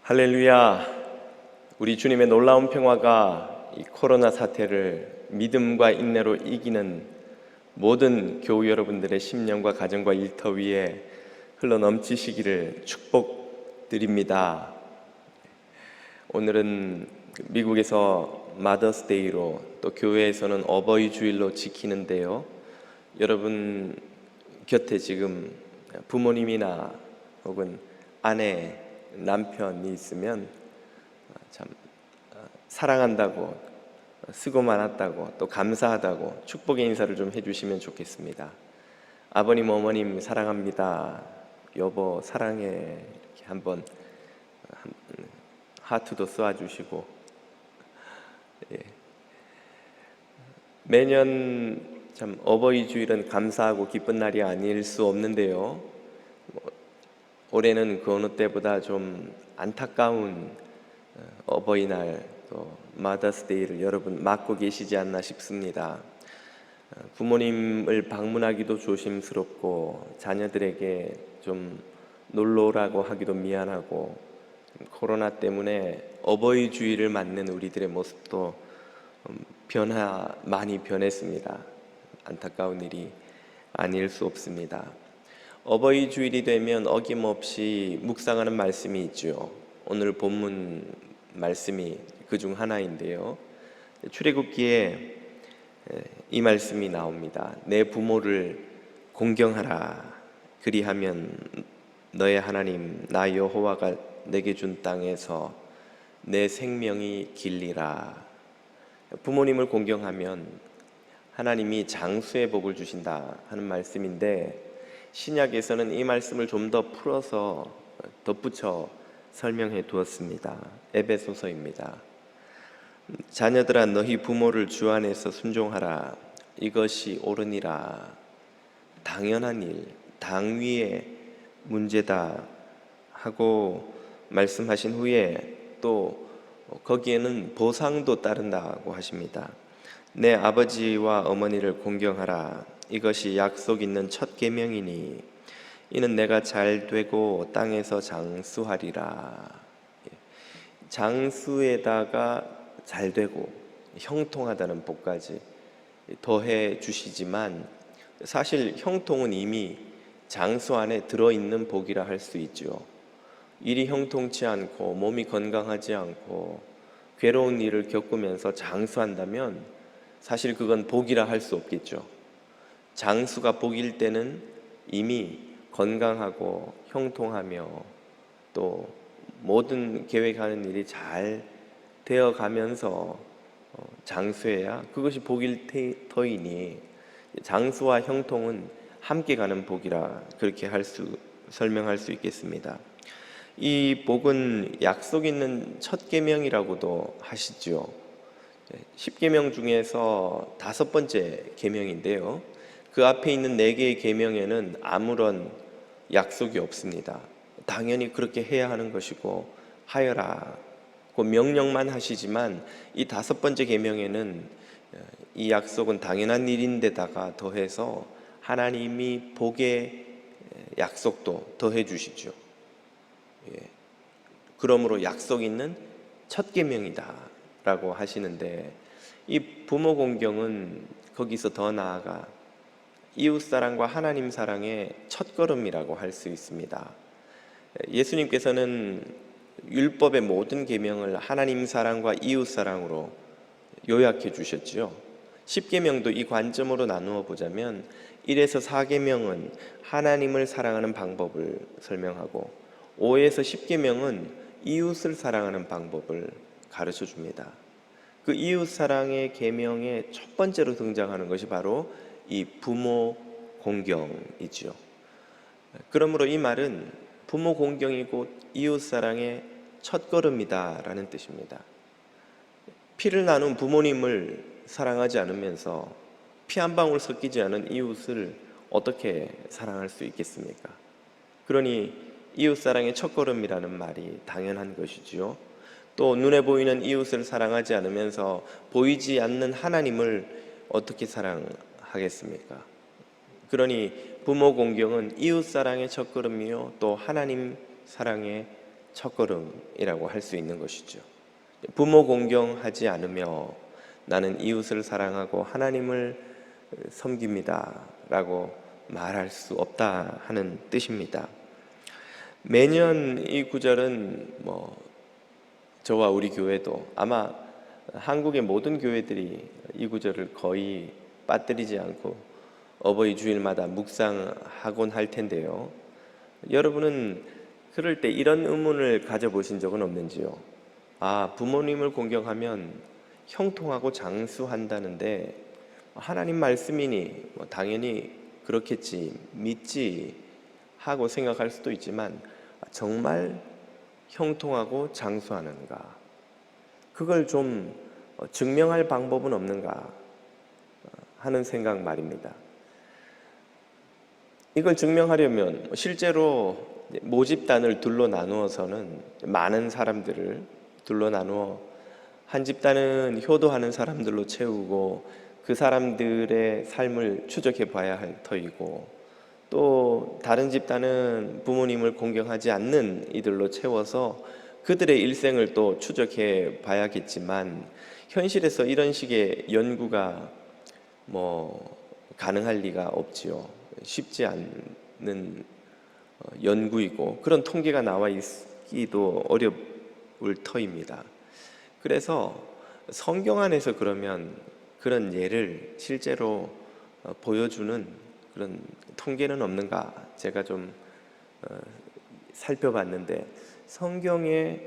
할렐루야. 우리 주님의 놀라운 평화가 이 코로나 사태를 믿음과 인내로 이기는 모든 교우 여러분들의 심령과 가정과 일터 위에 흘러넘치시기를 축복드립니다. 오늘은 미국에서 마더스데이로 또 교회에서는 어버이 주일로 지키는데요. 여러분 곁에 지금 부모님이나 혹은 아내, 남편이 있으면 참 사랑한다고, 수고 많았다고, 또 감사하다고 축복의 인사를 좀 해주시면 좋겠습니다. 아버님, 어머님 사랑합니다. 여보 사랑해. 이렇게 한번 하트도 쏘아주시고. 예. 매년 참 어버이 주일은 감사하고 기쁜 날이 아닐 수 없는데요. 올해는 그 어느 때보다 좀 안타까운 어버이날 또 마더스데이를 여러분 맞고 계시지 않나 싶습니다. 부모님을 방문하기도 조심스럽고 자녀들에게 좀 놀러 오라고 하기도 미안하고 코로나 때문에 어버이 주일을 맞는 우리들의 모습도 많이 변했습니다. 안타까운 일이 아닐 수 없습니다. 어버이 주일이 되면 어김없이 묵상하는 말씀이 있죠. 오늘 본문 말씀이 그 중 하나인데요. 출애굽기에 이 말씀이 나옵니다. 내 부모를 공경하라. 그리하면 너의 하나님 나 여호와가 내게 준 땅에서 내 생명이 길리라. 부모님을 공경하면 하나님이 장수의 복을 주신다 하는 말씀인데, 신약에서는 이 말씀을 좀 더 풀어서 덧붙여 설명해 두었습니다. 에베소서입니다. 자녀들아 너희 부모를 주 안에서 순종하라. 이것이 옳으니라. 당연한 일, 당위의 문제다 하고 말씀하신 후에 또 거기에는 보상도 따른다고 하십니다. 내 아버지와 어머니를 공경하라. 이것이 약속 있는 첫 계명이니 이는 내가 잘 되고 땅에서 장수하리라. 장수에다가 잘 되고 형통하다는 복까지 더해 주시지만, 사실 형통은 이미 장수 안에 들어있는 복이라 할 수 있죠. 일이 형통치 않고 몸이 건강하지 않고 괴로운 일을 겪으면서 장수한다면 사실 그건 복이라 할 수 없겠죠. 장수가 복일 때는 이미 건강하고 형통하며 또 모든 계획하는 일이 잘 되어가면서 장수해야 그것이 복일 터이니, 장수와 형통은 함께 가는 복이라 그렇게 설명할 수 있겠습니다. 이 복은 약속 있는 첫 계명이라고도 하시죠. 10계명 중에서 5번째 계명인데요. 그 앞에 있는 4개의 계명에는 아무런 약속이 없습니다. 당연히 그렇게 해야 하는 것이고 하여라 그 명령만 하시지만, 이 5번째 계명에는 이 약속은 당연한 일인데다가 더해서 하나님이 복의 약속도 더해 주시죠. 그러므로 약속 있는 첫 계명이다 라고 하시는데, 이 부모 공경은 거기서 더 나아가 이웃사랑과 하나님 사랑의 첫걸음이라고 할 수 있습니다. 예수님께서는 율법의 모든 계명을 하나님 사랑과 이웃 사랑으로 요약해 주셨지요. 10계명도 이 관점으로 나누어 보자면 1에서 4계명은 하나님을 사랑하는 방법을 설명하고 5에서 10계명은 이웃을 사랑하는 방법을 가르쳐 줍니다. 그 이웃 사랑의 계명의 첫 번째로 등장하는 것이 바로 이 부모 공경이지요. 그러므로 이 말은 부모 공경이고 이웃 사랑의 첫걸음이다 라는 뜻입니다. 피를 나눈 부모님을 사랑하지 않으면서 피 한 방울 섞이지 않은 이웃을 어떻게 사랑할 수 있겠습니까? 그러니 이웃 사랑의 첫걸음이라는 말이 당연한 것이지요. 또 눈에 보이는 이웃을 사랑하지 않으면서 보이지 않는 하나님을 어떻게 사랑하겠습니까? 그러니 부모 공경은 이웃 사랑의 첫걸음이요 또 하나님 사랑의 첫걸음이라고 할 수 있는 것이죠. 부모 공경하지 않으며 나는 이웃을 사랑하고 하나님을 섬깁니다 라고 말할 수 없다 하는 뜻입니다. 매년 이 구절은 저와 우리 교회도 아마 한국의 모든 교회들이 이 구절을 거의 빠뜨리지 않고 어버이 주일마다 묵상하곤 할 텐데요. 여러분은 그럴 때 이런 의문을 가져보신 적은 없는지요? 부모님을 공경하면 형통하고 장수한다는데 하나님 말씀이니 당연히 그렇겠지, 믿지 하고 생각할 수도 있지만 정말 형통하고 장수하는가? 그걸 좀 증명할 방법은 없는가 하는 생각 말입니다. 이걸 증명하려면 실제로 모집단을 둘로 나누어서는 많은 사람들을 둘로 나누어 한 집단은 효도하는 사람들로 채우고 그 사람들의 삶을 추적해 봐야 할 터이고, 또 다른 집단은 부모님을 공경하지 않는 이들로 채워서 그들의 일생을 또 추적해 봐야겠지만, 현실에서 이런 식의 연구가 가능할 리가 없지요. 쉽지 않는 연구이고 그런 통계가 나와 있기도 어려울 터입니다. 그래서 성경 안에서 그러면 그런 예를 실제로 보여주는 그런 통계는 없는가 제가 좀 살펴봤는데, 성경에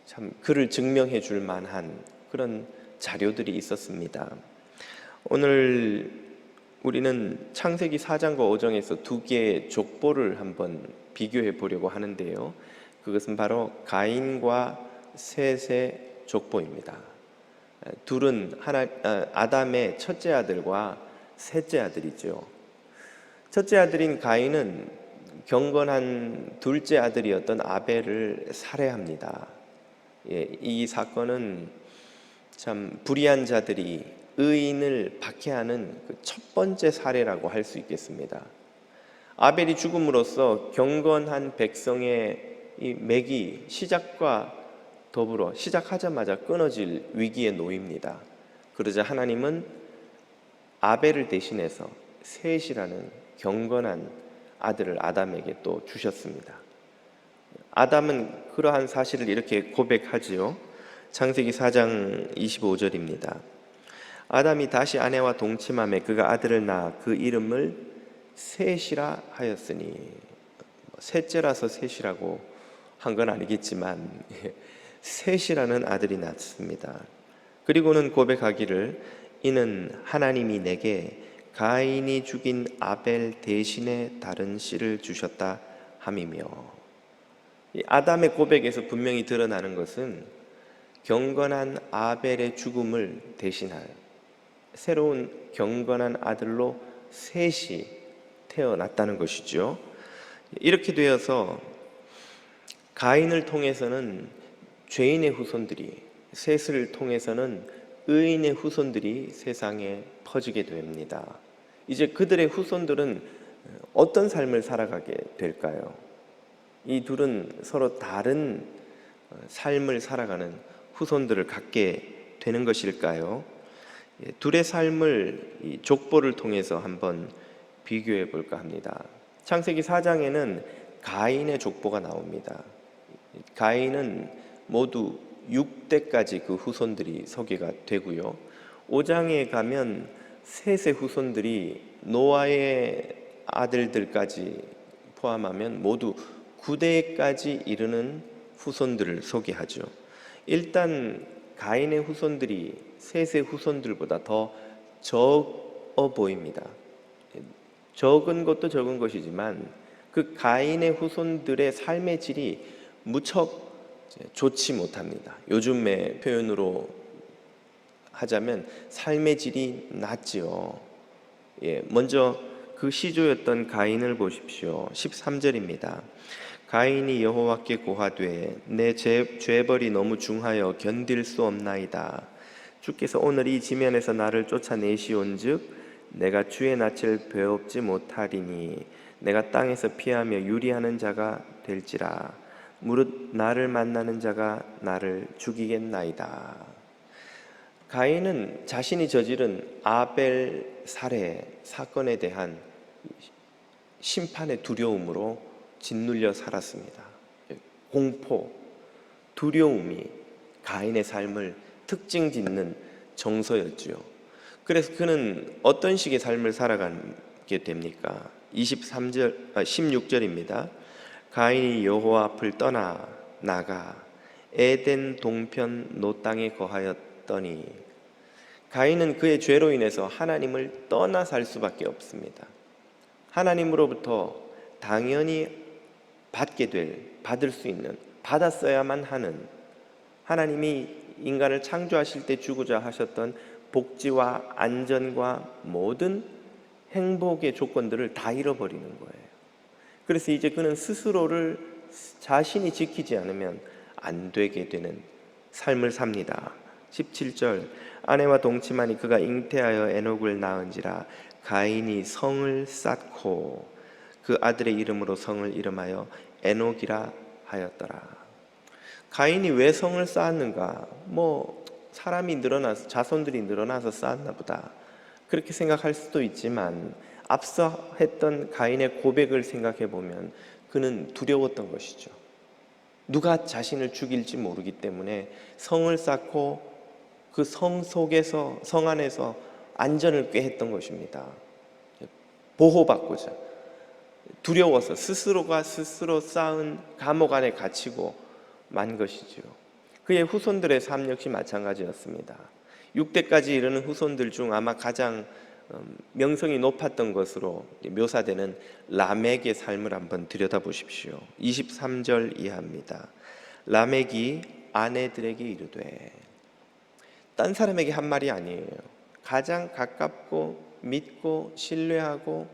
참 그를 증명해 줄 만한 그런 자료들이 있었습니다. 오늘 우리는 창세기 4장과 5장에서 두 개의 족보를 한번 비교해 보려고 하는데요. 그것은 바로 가인과 셋의 족보입니다. 둘은 아담의 첫째 아들과 셋째 아들이죠. 첫째 아들인 가인은 경건한 둘째 아들이었던 아벨을 살해합니다. 이 사건은 참 불의한 자들이 의인을 박해하는 그 첫 번째 사례라고 할 수 있겠습니다. 아벨이 죽음으로써 경건한 백성의 이 맥이 시작과 더불어 시작하자마자 끊어질 위기에 놓입니다. 그러자 하나님은 아벨을 대신해서 셋이라는 경건한 아들을 아담에게 또 주셨습니다. 아담은 그러한 사실을 이렇게 고백하지요. 창세기 4장 25절입니다. 아담이 다시 아내와 동침하매 그가 아들을 낳아 그 이름을 셋이라 하였으니, 셋째라서 셋이라고 한 건 아니겠지만 셋이라는 아들이 낳습니다. 그리고는 고백하기를 이는 하나님이 내게 가인이 죽인 아벨 대신에 다른 씨를 주셨다 함이며, 이 아담의 고백에서 분명히 드러나는 것은 경건한 아벨의 죽음을 대신할 새로운 경건한 아들로 셋이 태어났다는 것이죠. 이렇게 되어서 가인을 통해서는 죄인의 후손들이, 셋을 통해서는 의인의 후손들이 세상에 퍼지게 됩니다. 이제 그들의 후손들은 어떤 삶을 살아가게 될까요? 이 둘은 서로 다른 삶을 살아가는 후손들을 갖게 되는 것일까요? 둘의 삶을 이 족보를 통해서 한번 비교해 볼까 합니다. 창세기 4장에는 가인의 족보가 나옵니다. 가인은 모두 6대까지 그 후손들이 소개가 되고요. 5장에 가면 셋의 후손들이 노아의 아들들까지 포함하면 모두 9대까지 이르는 후손들을 소개하죠. 일단 가인의 후손들이 셋의 후손들보다 더 적어 보입니다. 적은 것도 적은 것이지만 그 가인의 후손들의 삶의 질이 무척 좋지 못합니다. 요즘의 표현으로 하자면 삶의 질이 낮지요. 먼저 그 시조였던 가인을 보십시오. 13절입니다. 가인이 여호와께 고하되 내 죄벌이 너무 중하여 견딜 수 없나이다. 주께서 오늘 이 지면에서 나를 쫓아내시온즉 내가 주의 낯을 배웁지 못하리니 내가 땅에서 피하며 유리하는 자가 될지라. 무릇 나를 만나는 자가 나를 죽이겠나이다. 가인은 자신이 저지른 아벨 살해 사건에 대한 심판의 두려움으로 짓눌려 살았습니다. 공포, 두려움이 가인의 삶을 특징 짓는 정서였지요. 그래서 그는 어떤 식의 삶을 살아가게 됩니까? 16절입니다. 가인이 여호와 앞을 떠나 나가 에덴 동편 노 땅에 거하였더니, 가인은 그의 죄로 인해서 하나님을 떠나 살 수밖에 없습니다. 하나님으로부터 당연히 받을 수 있는, 받았어야만 하는, 하나님이 인간을 창조하실 때 주고자 하셨던 복지와 안전과 모든 행복의 조건들을 다 잃어버리는 거예요. 그래서 이제 그는 스스로를 자신이 지키지 않으면 안 되게 되는 삶을 삽니다. 17절, 아내와 동침하니 그가 잉태하여 에녹을 낳은지라 가인이 성을 쌓고 그 아들의 이름으로 성을 이름하여 에녹이라 하였더라. 가인이 왜 성을 쌓았는가? 사람이 늘어나서, 자손들이 늘어나서 쌓았나 보다, 그렇게 생각할 수도 있지만 앞서 했던 가인의 고백을 생각해 보면 그는 두려웠던 것이죠. 누가 자신을 죽일지 모르기 때문에 성을 쌓고 그 성 속에서, 성 안에서 안전을 꾀했던 것입니다. 보호받고자, 두려워서 스스로가 스스로 쌓은 감옥 안에 갇히고 만 것이죠. 그의 후손들의 삶 역시 마찬가지였습니다. 6대까지 이르는 후손들 중 아마 가장 명성이 높았던 것으로 묘사되는 라멕의 삶을 한번 들여다보십시오. 23절 이하입니다. 라멕이 아내들에게 이르되, 딴 사람에게 한 말이 아니에요. 가장 가깝고 믿고 신뢰하고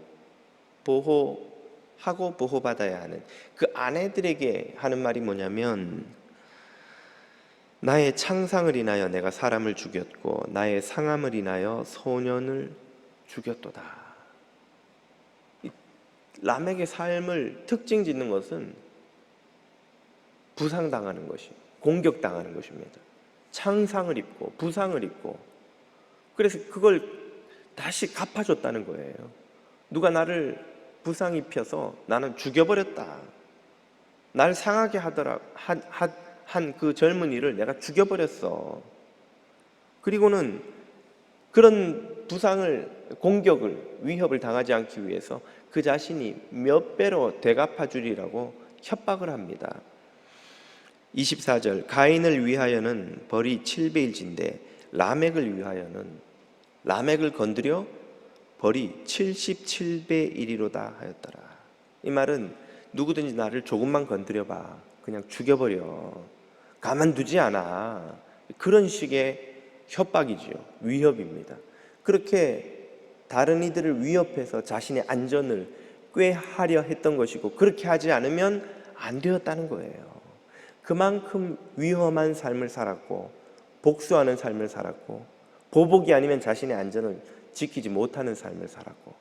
보호하고 보호받아야 하는 그 아내들에게 하는 말이 뭐냐면, 나의 창상을 인하여 내가 사람을 죽였고 나의 상함을 인하여 소년을 죽였도다. 라멕의 삶을 특징 짓는 것은 부상당하는 것이, 공격당하는 것입니다. 창상을 입고 부상을 입고, 그래서 그걸 다시 갚아줬다는 거예요. 누가 나를 부상 입혀서 나는 죽여버렸다, 날 상하게 하더라 한 그 젊은이를 내가 죽여버렸어. 그리고는 그런 부상을, 공격을, 위협을 당하지 않기 위해서 그 자신이 몇 배로 되갚아 주리라고 협박을 합니다. 24절, 가인을 위하여는 벌이 7배일진데 라멕을 위하여는, 라멕을 건드려 벌이 77배이리로다 하였더라. 이 말은 누구든지 나를 조금만 건드려봐, 그냥 죽여버려, 가만두지 않아, 그런 식의 협박이지요. 위협입니다. 그렇게 다른 이들을 위협해서 자신의 안전을 꾀하려 했던 것이고, 그렇게 하지 않으면 안 되었다는 거예요. 그만큼 위험한 삶을 살았고, 복수하는 삶을 살았고, 보복이 아니면 자신의 안전을 지키지 못하는 삶을 살았고,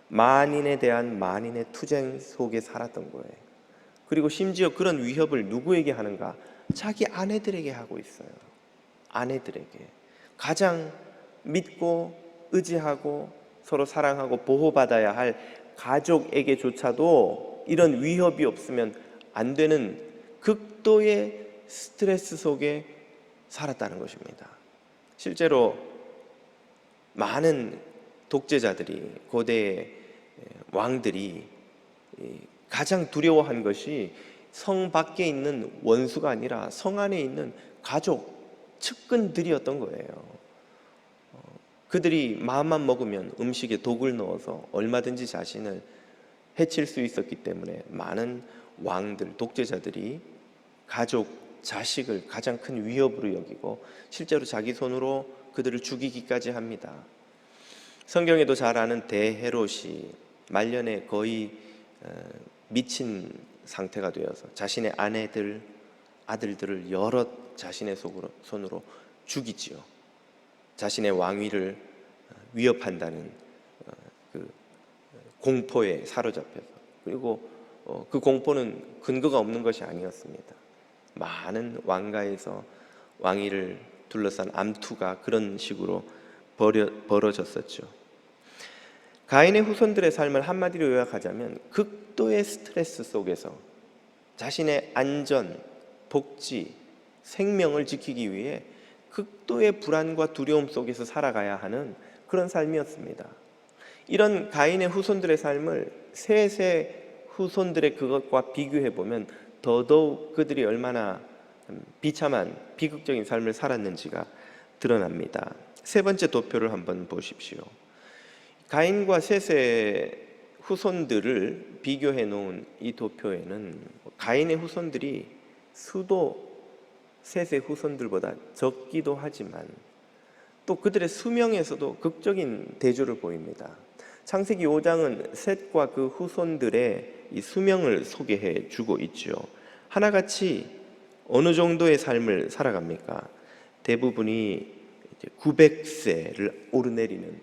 만인에 대한 만인의 투쟁 속에 살았던 거예요. 그리고 심지어 그런 위협을 누구에게 하는가? 자기 아내들에게 하고 있어요. 아내들에게, 가장 믿고 의지하고 서로 사랑하고 보호받아야 할 가족에게조차도 이런 위협이 없으면 안 되는 극도의 스트레스 속에 살았다는 것입니다. 실제로 많은 독재자들이, 고대의 왕들이 가장 두려워한 것이 성 밖에 있는 원수가 아니라 성 안에 있는 가족, 측근들이었던 거예요. 그들이 마음만 먹으면 음식에 독을 넣어서 얼마든지 자신을 해칠 수 있었기 때문에 많은 왕들, 독재자들이 가족, 자식을 가장 큰 위협으로 여기고 실제로 자기 손으로 그들을 죽이기까지 합니다. 성경에도 잘 아는 대헤롯이 말년에 거의 미친 상태가 되어서 자신의 아내들, 아들들을 여럿 자신의 손으로 죽이지요. 자신의 왕위를 위협한다는 그 공포에 사로잡혀서. 그리고 그 공포는 근거가 없는 것이 아니었습니다. 많은 왕가에서 왕위를 둘러싼 암투가 그런 식으로 벌어졌었죠. 가인의 후손들의 삶을 한마디로 요약하자면 극도의 스트레스 속에서 자신의 안전, 복지, 생명을 지키기 위해 극도의 불안과 두려움 속에서 살아가야 하는 그런 삶이었습니다. 이런 가인의 후손들의 삶을 셋의 후손들의 그것과 비교해 보면 더더욱 그들이 얼마나 비참한 비극적인 삶을 살았는지가 드러납니다. 세 번째 도표를 한번 보십시오. 가인과 셋의 후손들을 비교해 놓은 이 도표에는 가인의 후손들이 수도 셋의 후손들보다 적기도 하지만 또 그들의 수명에서도 극적인 대조를 보입니다. 창세기 5장은 셋과 그 후손들의 이 수명을 소개해 주고 있죠. 하나같이 어느 정도의 삶을 살아갑니까? 대부분이 900세를 오르내리는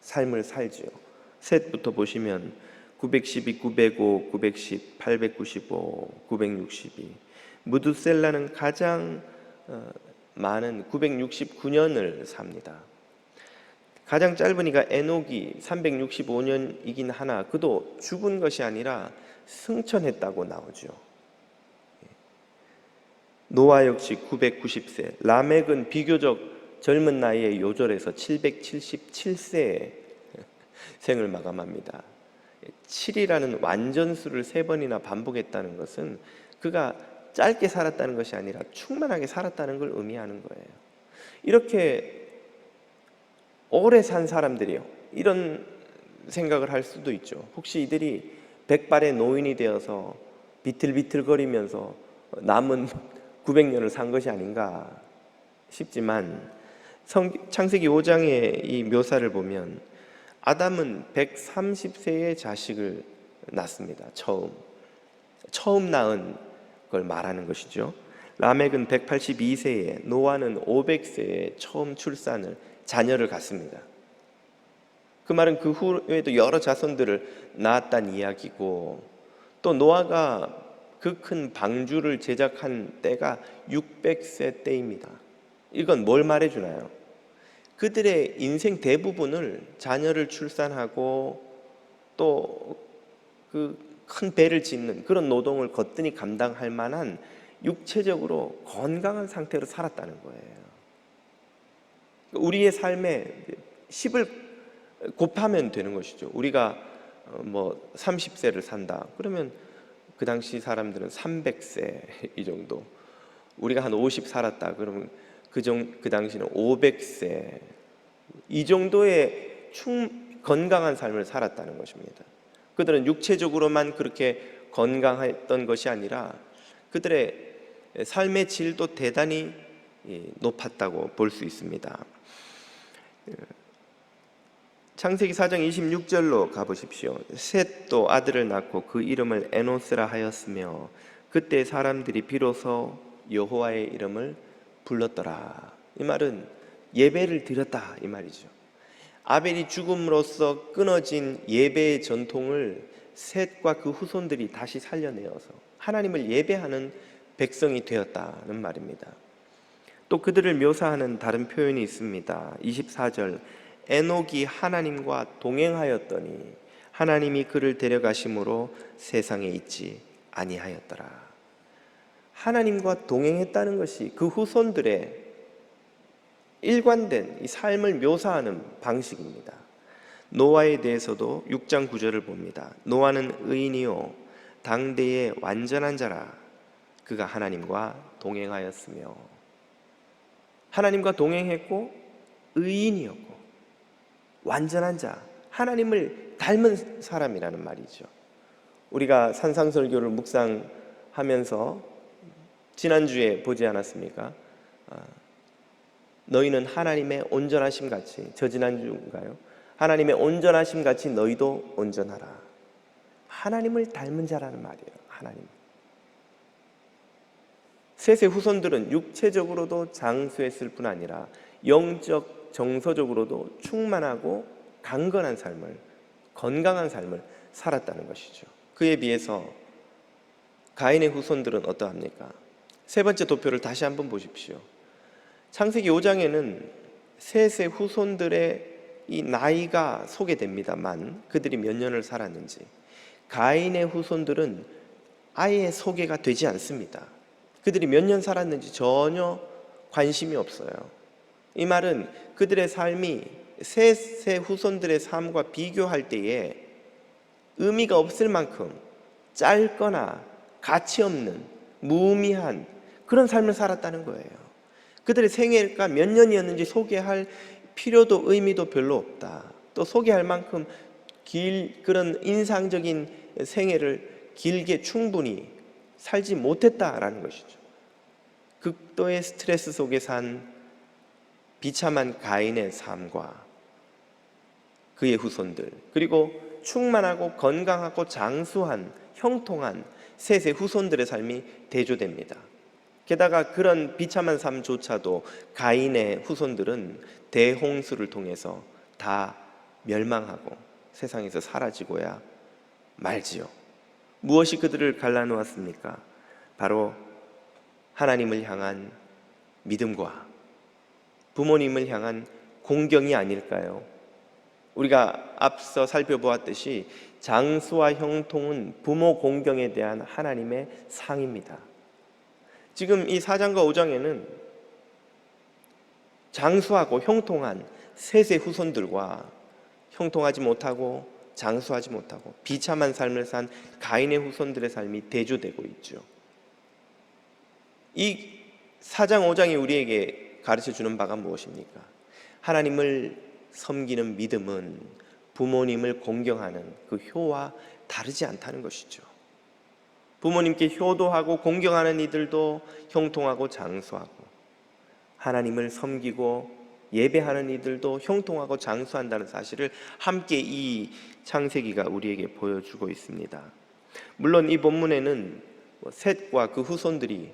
삶을 살지요. 셋부터 보시면 912, 905, 910, 895, 962. 무두셀라는 가장 많은 969년을 삽니다. 가장 짧은 이가 에녹이 365년이긴 하나 그도 죽은 것이 아니라 승천했다고 나오죠. 노아 역시 990세, 라멕은 비교적 젊은 나이에 요절해서 777세에 생을 마감합니다. 7이라는 완전수를 3번이나 반복했다는 것은 그가 짧게 살았다는 것이 아니라 충만하게 살았다는 걸 의미하는 거예요. 이렇게 오래 산 사람들이요, 이런 생각을 할 수도 있죠. 혹시 이들이 백발의 노인이 되어서 비틀비틀거리면서 남은 900년을 산 것이 아닌가 싶지만 창세기 5장의 이 묘사를 보면 아담은 130세의 자식을 낳습니다. 처음 낳은 걸 말하는 것이죠. 라멕은 182세에, 노아는 500세에 처음 자녀를 갖습니다. 그 말은 그 후에도 여러 자손들을 낳았다는 이야기고, 또 노아가 그 큰 방주를 제작한 때가 600세 때입니다. 이건 뭘 말해주나요? 그들의 인생 대부분을 자녀를 출산하고 또 그 큰 배를 짓는 그런 노동을 거뜬히 감당할 만한 육체적으로 건강한 상태로 살았다는 거예요. 우리의 삶에 10을 곱하면 되는 것이죠. 우리가 30세를 산다 그러면 그 당시 사람들은 300세 이 정도, 우리가 한 50 살았다 그러면 그 당시는 500세 이 정도의 건강한 삶을 살았다는 것입니다. 그들은 육체적으로만 그렇게 건강했던 것이 아니라 그들의 삶의 질도 대단히 높았다고 볼 수 있습니다. 창세기 4장 26절로 가보십시오. 셋도 아들을 낳고 그 이름을 에노스라 하였으며 그때 사람들이 비로소 여호와의 이름을 불렀더라. 이 말은 예배를 드렸다 이 말이죠. 아벨이 죽음으로써 끊어진 예배의 전통을 셋과 그 후손들이 다시 살려내어서 하나님을 예배하는 백성이 되었다는 말입니다. 또 그들을 묘사하는 다른 표현이 있습니다. 24절, 에녹이 하나님과 동행하였더니 하나님이 그를 데려가심으로 세상에 있지 아니하였더라. 하나님과 동행했다는 것이 그 후손들의 일관된 이 삶을 묘사하는 방식입니다. 노아에 대해서도 6장 9절을 봅니다. 노아는 의인이요 당대의 완전한 자라. 그가 하나님과 동행하였으며, 하나님과 동행했고 의인이었고 완전한 자, 하나님을 닮은 사람이라는 말이죠. 우리가 산상설교를 묵상하면서 지난주에 보지 않았습니까? 너희는 하나님의 온전하심 같이, 저지난주인가요? 하나님의 온전하심 같이 너희도 온전하라. 하나님을 닮은 자라는 말이에요. 하나님. 셋의 후손들은 육체적으로도 장수했을 뿐 아니라 영적, 정서적으로도 충만하고 강건한 삶을, 건강한 삶을 살았다는 것이죠. 그에 비해서 가인의 후손들은 어떠합니까? 세 번째 도표를 다시 한번 보십시오. 창세기 5장에는 셋의 후손들의 이 나이가 소개됩니다만 그들이 몇 년을 살았는지, 가인의 후손들은 아예 소개가 되지 않습니다. 그들이 몇 년 살았는지 전혀 관심이 없어요. 이 말은 그들의 삶이 셋의 후손들의 삶과 비교할 때에 의미가 없을 만큼 짧거나 가치 없는 무의미한 그런 삶을 살았다는 거예요. 그들의 생애가 몇 년이었는지 소개할 필요도 의미도 별로 없다. 또 소개할 만큼 그런 인상적인 생애를 길게 충분히 살지 못했다라는 것이죠. 극도의 스트레스 속에 산 비참한 가인의 삶과 그의 후손들, 그리고 충만하고 건강하고 장수한 형통한 셋의 후손들의 삶이 대조됩니다. 게다가 그런 비참한 삶조차도 가인의 후손들은 대홍수를 통해서 다 멸망하고 세상에서 사라지고야 말지요. 무엇이 그들을 갈라놓았습니까? 바로 하나님을 향한 믿음과 부모님을 향한 공경이 아닐까요? 우리가 앞서 살펴보았듯이 장수와 형통은 부모 공경에 대한 하나님의 상입니다. 지금 이 4장과 5장에는 장수하고 형통한 셋의 후손들과 형통하지 못하고 장수하지 못하고 비참한 삶을 산 가인의 후손들의 삶이 대조되고 있죠. 이 4장 5장이 우리에게 가르쳐주는 바가 무엇입니까? 하나님을 섬기는 믿음은 부모님을 공경하는 그 효와 다르지 않다는 것이죠. 부모님께 효도하고 공경하는 이들도 형통하고 장수하고, 하나님을 섬기고 예배하는 이들도 형통하고 장수한다는 사실을 함께 이 창세기가 우리에게 보여주고 있습니다. 물론 이 본문에는 셋과 그 후손들이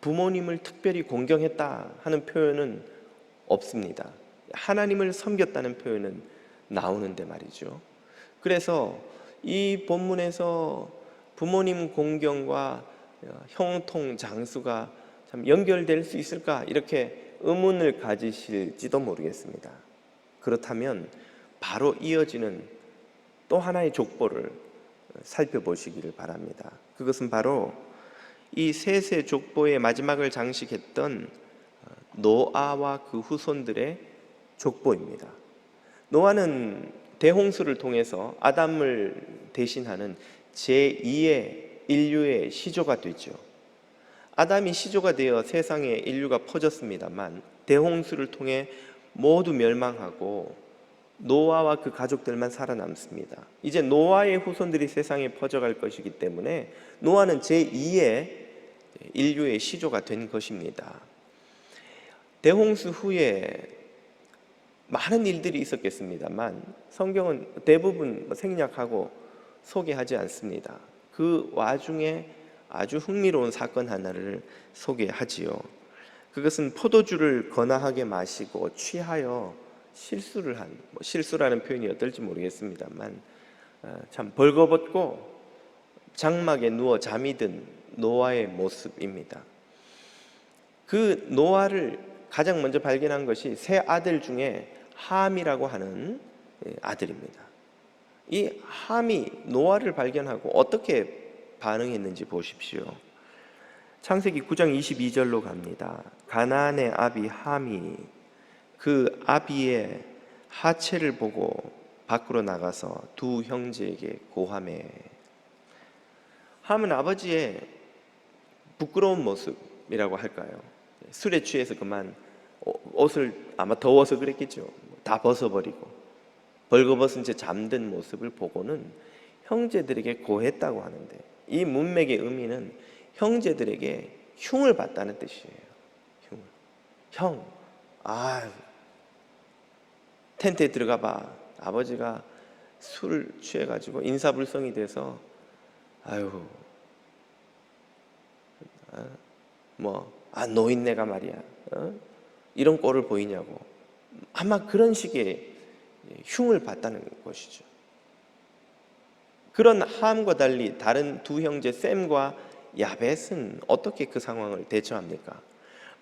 부모님을 특별히 공경했다 하는 표현은 없습니다. 하나님을 섬겼다는 표현은 나오는데 말이죠. 그래서 이 본문에서 부모님 공경과 형통 장수가 참 연결될 수 있을까, 이렇게 의문을 가지실지도 모르겠습니다. 그렇다면 바로 이어지는 또 하나의 족보를 살펴보시기를 바랍니다. 그것은 바로 이 셋의 족보의 마지막을 장식했던 노아와 그 후손들의 족보입니다. 노아는 대홍수를 통해서 아담을 대신하는 제2의 인류의 시조가 되죠. 아담이 시조가 되어 세상에 인류가 퍼졌습니다만 대홍수를 통해 모두 멸망하고 노아와 그 가족들만 살아남습니다. 이제 노아의 후손들이 세상에 퍼져갈 것이기 때문에 노아는 제2의 인류의 시조가 된 것입니다. 대홍수 후에 많은 일들이 있었겠습니다만 성경은 대부분 생략하고 소개하지 않습니다. 그 와중에 아주 흥미로운 사건 하나를 소개하지요. 그것은 포도주를 거나하게 마시고 취하여 실수를 한, 실수라는 표현이 어떨지 모르겠습니다만 참 벌거벗고 장막에 누워 잠이 든 노아의 모습입니다. 그 노아를 가장 먼저 발견한 것이 세 아들 중에 함이라고 하는 아들입니다. 이 함이 노아를 발견하고 어떻게 반응했는지 보십시오. 창세기 9장 22절로 갑니다. 가나안의 아비 함이 그 아비의 하체를 보고 밖으로 나가서 두 형제에게 고하매. 함은 아버지의 부끄러운 모습이라고 할까요? 술에 취해서 그만 옷을 아마 더워서 그랬겠죠. 다 벗어버리고 벌거벗은 채 잠든 모습을 보고는 형제들에게 고했다고 하는데, 이 문맥의 의미는 형제들에게 흉을 봤다는 뜻이에요. 흉을. 형, 텐트에 들어가 봐. 아버지가 술 취해가지고 인사불성이 돼서 노인네가 말이야, 이런 꼴을 보이냐고, 아마 그런 식의 흉을 봤다는 것이죠. 그런 함과 달리 다른 두 형제 셈과 야벳은 어떻게 그 상황을 대처합니까?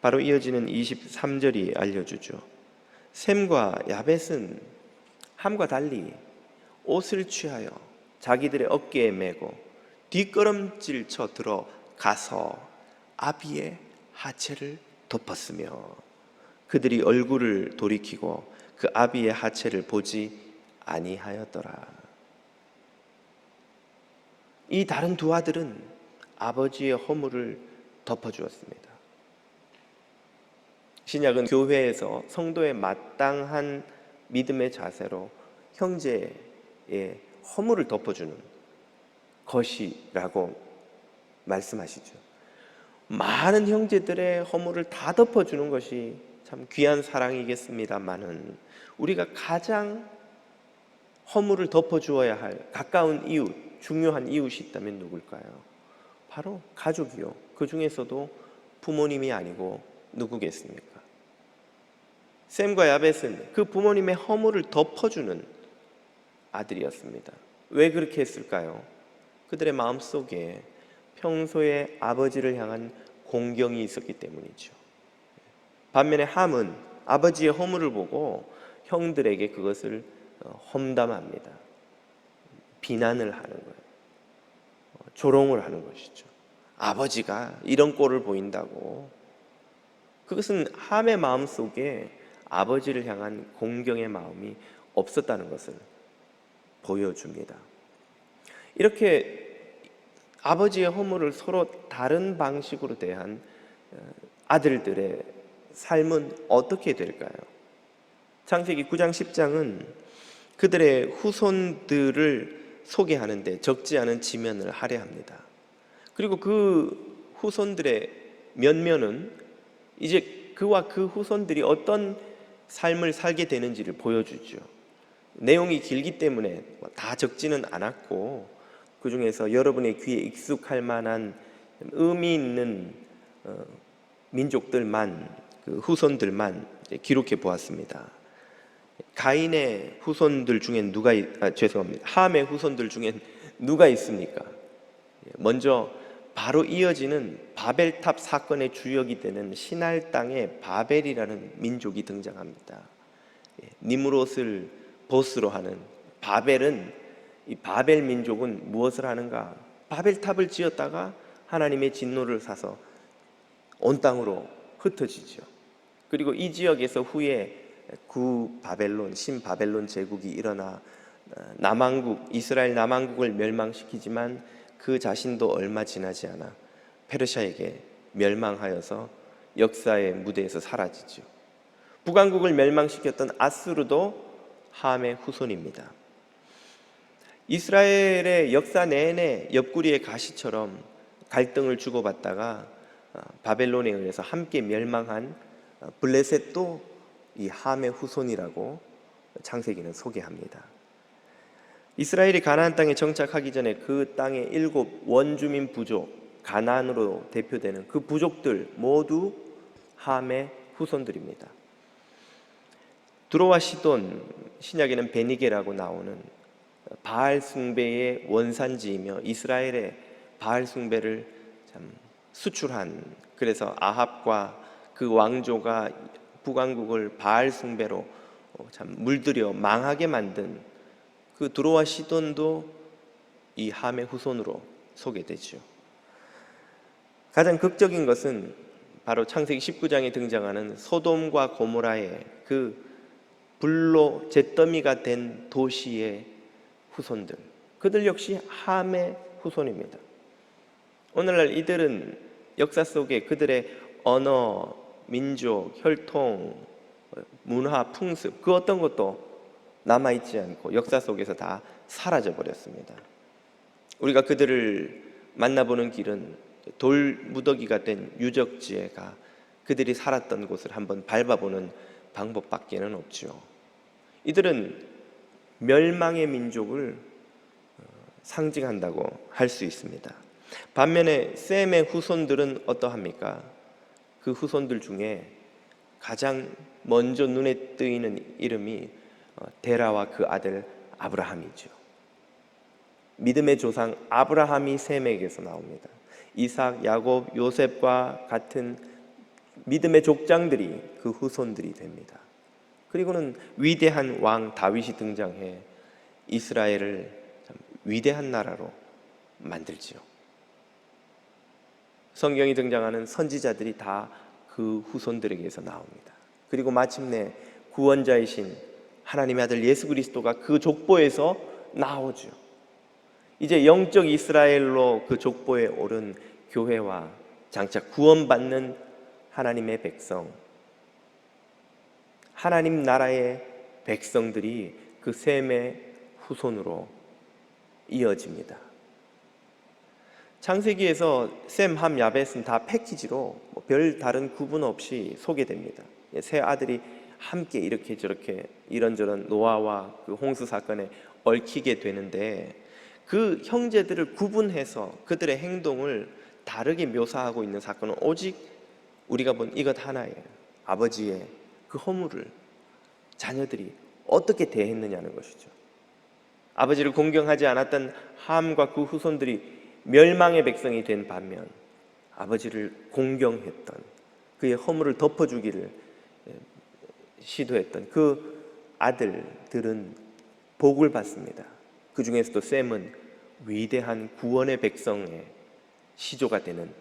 바로 이어지는 23절이 알려주죠. 셈과 야벳은 함과 달리 옷을 취하여 자기들의 어깨에 메고 뒷걸음질 쳐 들어가서 아비의 하체를 덮었으며 그들이 얼굴을 돌이키고 그 아비의 하체를 보지 아니하였더라. 이 다른 두 아들은 아버지의 허물을 덮어주었습니다. 신약은 교회에서 성도의 마땅한 믿음의 자세로 형제의 허물을 덮어주는 것이라고 말씀하시죠. 많은 형제들의 허물을 다 덮어주는 것이 참 귀한 사랑이겠습니다마는 우리가 가장 허물을 덮어주어야 할 가까운 이웃, 중요한 이웃이 있다면 누굴까요? 바로 가족이요. 그 중에서도 부모님이 아니고 누구겠습니까? 셈과 야벳은 그 부모님의 허물을 덮어주는 아들이었습니다. 왜 그렇게 했을까요? 그들의 마음속에 평소에 아버지를 향한 공경이 있었기 때문이죠. 반면에 함은 아버지의 허물을 보고 형들에게 그것을 험담합니다. 비난을 하는 거예요. 조롱을 하는 것이죠. 아버지가 이런 꼴을 보인다고. 그것은 함의 마음속에 아버지를 향한 공경의 마음이 없었다는 것을 보여줍니다. 이렇게 아버지의 허물을 서로 다른 방식으로 대한 아들들의 삶은 어떻게 될까요? 창세기 9장 10장은 그들의 후손들을 소개하는데 적지 않은 지면을 할애합니다. 그리고 그 후손들의 면면은 이제 그와 그 후손들이 어떤 삶을 살게 되는지를 보여주죠. 내용이 길기 때문에 다 적지는 않았고 그 중에서 여러분의 귀에 익숙할 만한 의미 있는 민족들만, 그 후손들만 기록해 보았습니다. 가인의 후손들 중엔 함의 후손들 중엔 누가 있습니까? 먼저 바로 이어지는 바벨탑 사건의 주역이 되는 신할 땅의 바벨이라는 민족이 등장합니다. 니므롯을 보스로 하는 바벨은, 이 바벨 민족은 무엇을 하는가? 바벨탑을 지었다가 하나님의 진노를 사서 온 땅으로 흩어지죠. 그리고 이 지역에서 후에 구바벨론, 신바벨론 제국이 일어나 남왕국, 이스라엘 남왕국을 멸망시키지만 그 자신도 얼마 지나지 않아 페르시아에게 멸망하여서 역사의 무대에서 사라지죠. 북왕국을 멸망시켰던 아수르도 함의 후손입니다. 이스라엘의 역사 내내 옆구리의 가시처럼 갈등을 주고받다가 바벨론에 의해서 함께 멸망한 블레셋도 이 함의 후손이라고 창세기는 소개합니다. 이스라엘이 가나안 땅에 정착하기 전에 그 땅의 7 원주민 부족, 가나안으로 대표되는 그 부족들 모두 함의 후손들입니다. 두로와 시돈, 신약에는 베니게라고 나오는 바알 숭배의 원산지이며 이스라엘의 바알 숭배를 참 수출한, 그래서 아합과 그 왕조가 북왕국을 바알 숭배로 참 물들여 망하게 만든 그 두로와 시돈도 이 함의 후손으로 소개되죠. 가장 극적인 것은 바로 창세기 19장에 등장하는 소돔과 고모라의 그 불로 잿더미가 된 도시의 후손들, 그들 역시 함의 후손입니다. 오늘날 이들은 역사 속에 그들의 언어, 민족, 혈통, 문화, 풍습 그 어떤 것도 남아있지 않고 역사 속에서 다 사라져버렸습니다. 우리가 그들을 만나보는 길은 돌무더기가 된 유적지에 가 그들이 살았던 곳을 한번 밟아보는 방법밖에는 없죠. 이들은 멸망의 민족을 상징한다고 할 수 있습니다. 반면에 셈의 후손들은 어떠합니까? 그 후손들 중에 가장 먼저 눈에 띄는 이름이 데라와 그 아들 아브라함이죠. 믿음의 조상 아브라함이 셈에게서 나옵니다. 이삭, 야곱, 요셉과 같은 믿음의 족장들이 그 후손들이 됩니다. 그리고는 위대한 왕 다윗이 등장해 이스라엘을 참 위대한 나라로 만들지요. 성경이 등장하는 선지자들이 다 그 후손들에게서 나옵니다. 그리고 마침내 구원자이신 하나님의 아들 예수 그리스도가 그 족보에서 나오죠. 이제 영적 이스라엘로 그 족보에 오른 교회와 장차 구원받는 하나님의 백성, 하나님 나라의 백성들이 그 셈의 후손으로 이어집니다. 창세기에서 셈, 함, 야벳은 다 패키지로 별 다른 구분 없이 소개됩니다. 세 아들이 함께 이렇게 저렇게 이런저런 노아와 그 홍수 사건에 얽히게 되는데, 그 형제들을 구분해서 그들의 행동을 다르게 묘사하고 있는 사건은 오직 우리가 본 이것 하나예요. 아버지의 그 허물을 자녀들이 어떻게 대했느냐는 것이죠. 아버지를 공경하지 않았던 함과 그 후손들이 멸망의 백성이 된 반면, 아버지를 공경했던, 그의 허물을 덮어주기를 시도했던 그 아들들은 복을 받습니다. 그 중에서도 셈은 위대한 구원의 백성의 시조가 되는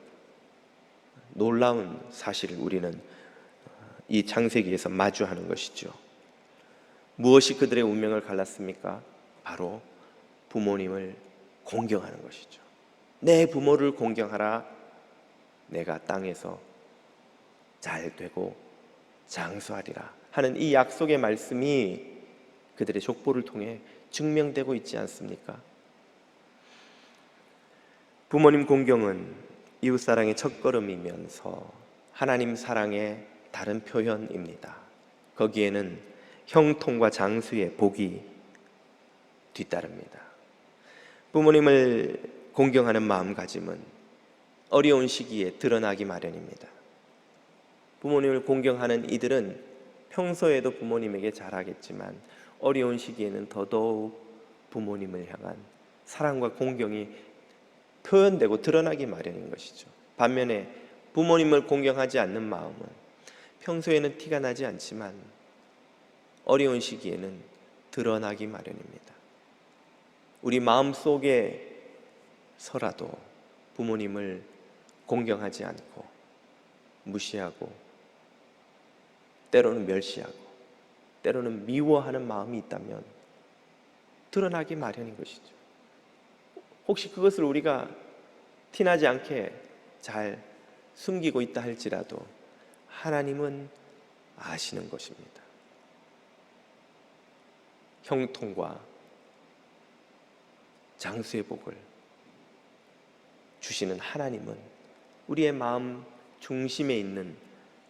놀라운 사실을 우리는 이 창세기에서 마주하는 것이죠. 무엇이 그들의 운명을 갈랐습니까? 바로 부모님을 공경하는 것이죠. 내 부모를 공경하라. 내가 땅에서 잘 되고 장수하리라 하는 이 약속의 말씀이 그들의 족보를 통해 증명되고 있지 않습니까? 부모님 공경은 이웃사랑의 첫걸음이면서 하나님 사랑의 다른 표현입니다. 거기에는 형통과 장수의 복이 뒤따릅니다. 부모님을 공경하는 마음가짐은 어려운 시기에 드러나기 마련입니다. 부모님을 공경하는 이들은 평소에도 부모님에게 잘하겠지만 어려운 시기에는 더더욱 부모님을 향한 사랑과 공경이 표현되고 드러나기 마련인 것이죠. 반면에 부모님을 공경하지 않는 마음은 평소에는 티가 나지 않지만 어려운 시기에는 드러나기 마련입니다. 우리 마음속에서라도 부모님을 공경하지 않고 무시하고 때로는 멸시하고 때로는 미워하는 마음이 있다면 드러나기 마련인 것이죠. 혹시 그것을 우리가 티나지 않게 잘 숨기고 있다 할지라도 하나님은 아시는 것입니다. 형통과 장수의 복을 주시는 하나님은 우리의 마음 중심에 있는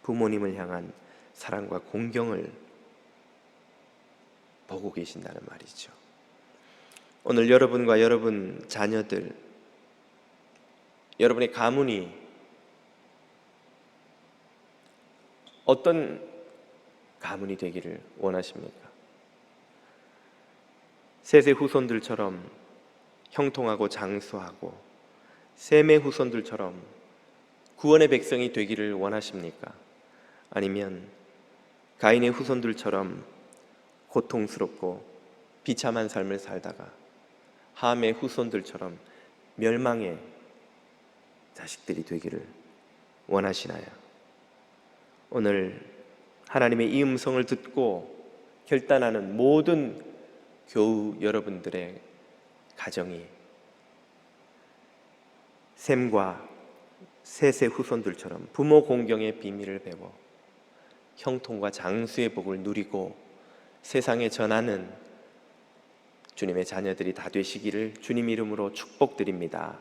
부모님을 향한 사랑과 공경을 보고 계신다는 말이죠. 오늘 여러분과 여러분 자녀들, 여러분의 가문이 어떤 가문이 되기를 원하십니까? 셋의 후손들처럼 형통하고 장수하고 셈의 후손들처럼 구원의 백성이 되기를 원하십니까? 아니면 가인의 후손들처럼 고통스럽고 비참한 삶을 살다가 함의 후손들처럼 멸망의 자식들이 되기를 원하시나요? 오늘 하나님의 이 음성을 듣고 결단하는 모든 교우 여러분들의 가정이 셈과 셋의 후손들처럼 부모 공경의 비밀을 배워 형통과 장수의 복을 누리고 세상에 전하는 주님의 자녀들이 다 되시기를 주님 이름으로 축복드립니다.